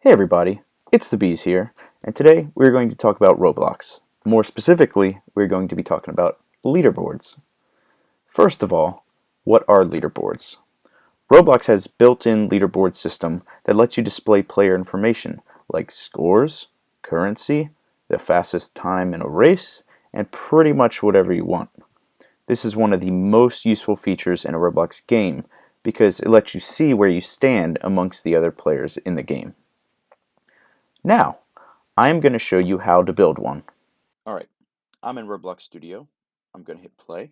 Hey everybody, it's the Bees here, and today we're going to talk about Roblox. More specifically, we're going to be talking about leaderboards. First of all, what are leaderboards? Roblox has built-in leaderboard system that lets you display player information like scores, currency, the fastest time in a race, and pretty much whatever you want. This is one of the most useful features in a Roblox game because it lets you see where you stand amongst the other players in the game. Now, I'm going to show you how to build one. Alright, I'm in Roblox Studio. I'm going to hit play.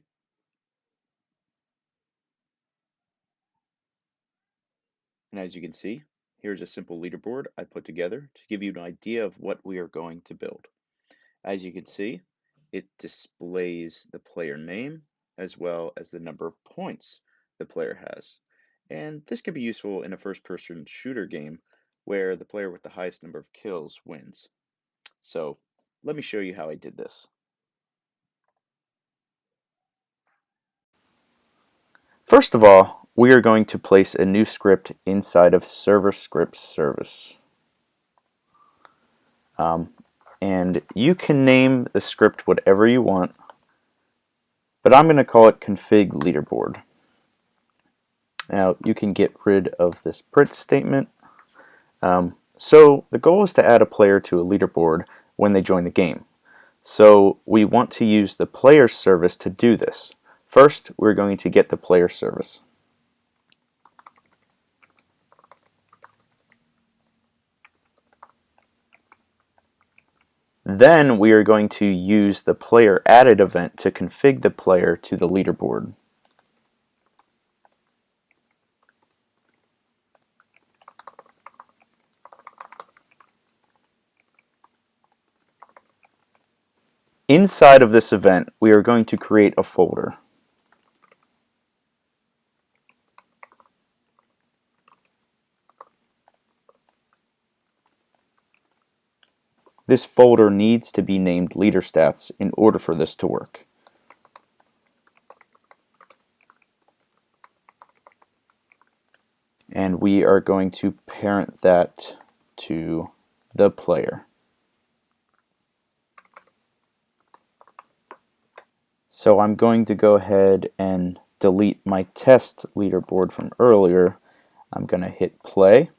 And as you can see, here's a simple leaderboard I put together to give you an idea of what we are going to build. As you can see, it displays the player name as well as the number of points the player has. And this can be useful in a first-person shooter game where the player with the highest number of kills wins. So let me show you how I did this. First of all, we are going to place a new script inside of server script service. And you can name the script whatever you want, but I'm going to call it config leaderboard. Now you can get rid of this print statement. So the goal is to add a player to a leaderboard when they join the game. So we want to use the player service to do this. First, we're going to get the player service. Then we are going to use the player added event to config the player to the leaderboard. Inside of this event, we are going to create a folder. This folder needs to be named leader stats in order for this to work. And we are going to parent that to the player. So I'm going to go ahead and delete my test leaderboard from earlier. I'm going to hit play.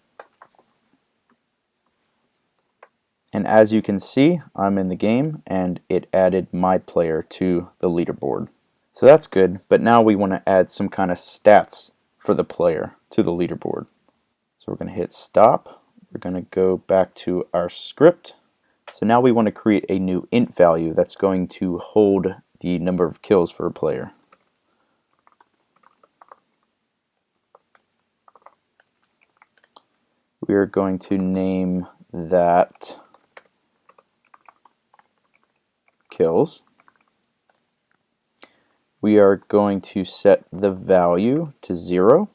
And as you can see, I'm in the game and it added my player to the leaderboard. So that's good, but now we want to add some kind of stats for the player to the leaderboard. So we're going to hit stop. We're going to go back to our script. So now we want to create a new int value that's going to hold the number of kills for a player. We are going to name that kills. We are going to set the value to 0,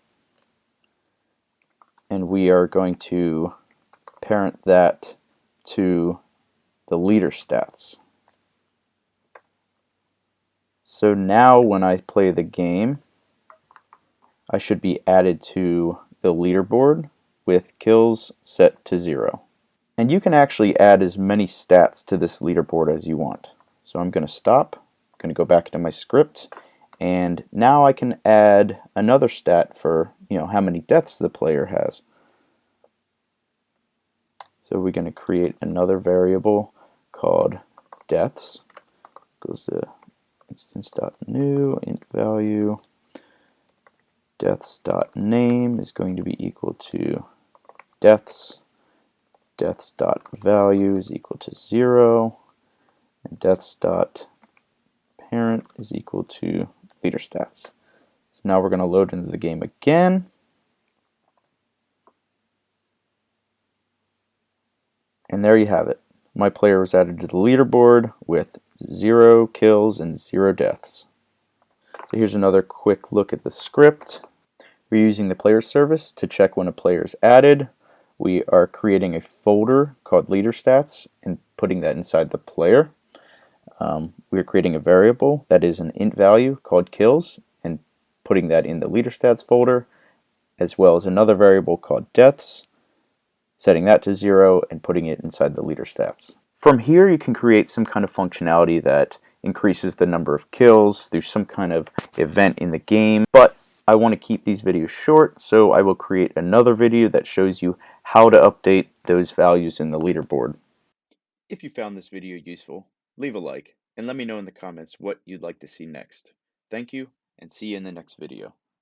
and we are going to parent that to the leader stats. So now when I play the game, I should be added to the leaderboard with kills set to 0. And you can actually add as many stats to this leaderboard as you want. So I'm going to stop, I'm going to go back into my script, and now I can add another stat for how many deaths the player has. So we're going to create another variable called deaths. Goes to instance.new int value deaths.name is going to be equal to deaths. Deaths.value is equal to 0. And deaths.parent is equal to leader stats. So now we're going to load into the game again. And there you have it. My player was added to the leaderboard with 0 kills and 0 deaths. So here's another quick look at the script. We're using the player service to check when a player is added. We are creating a folder called leader stats and putting that inside the player. We are creating a variable that is an int value called kills and putting that in the leader stats folder, as well as another variable called deaths, setting that to 0 and putting it inside the leader stats. From here, you can create some kind of functionality that increases the number of kills through some kind of event in the game, but I want to keep these videos short, so I will create another video that shows you how to update those values in the leaderboard. If you found this video useful, leave a like and let me know in the comments what you'd like to see next. Thank you, and see you in the next video.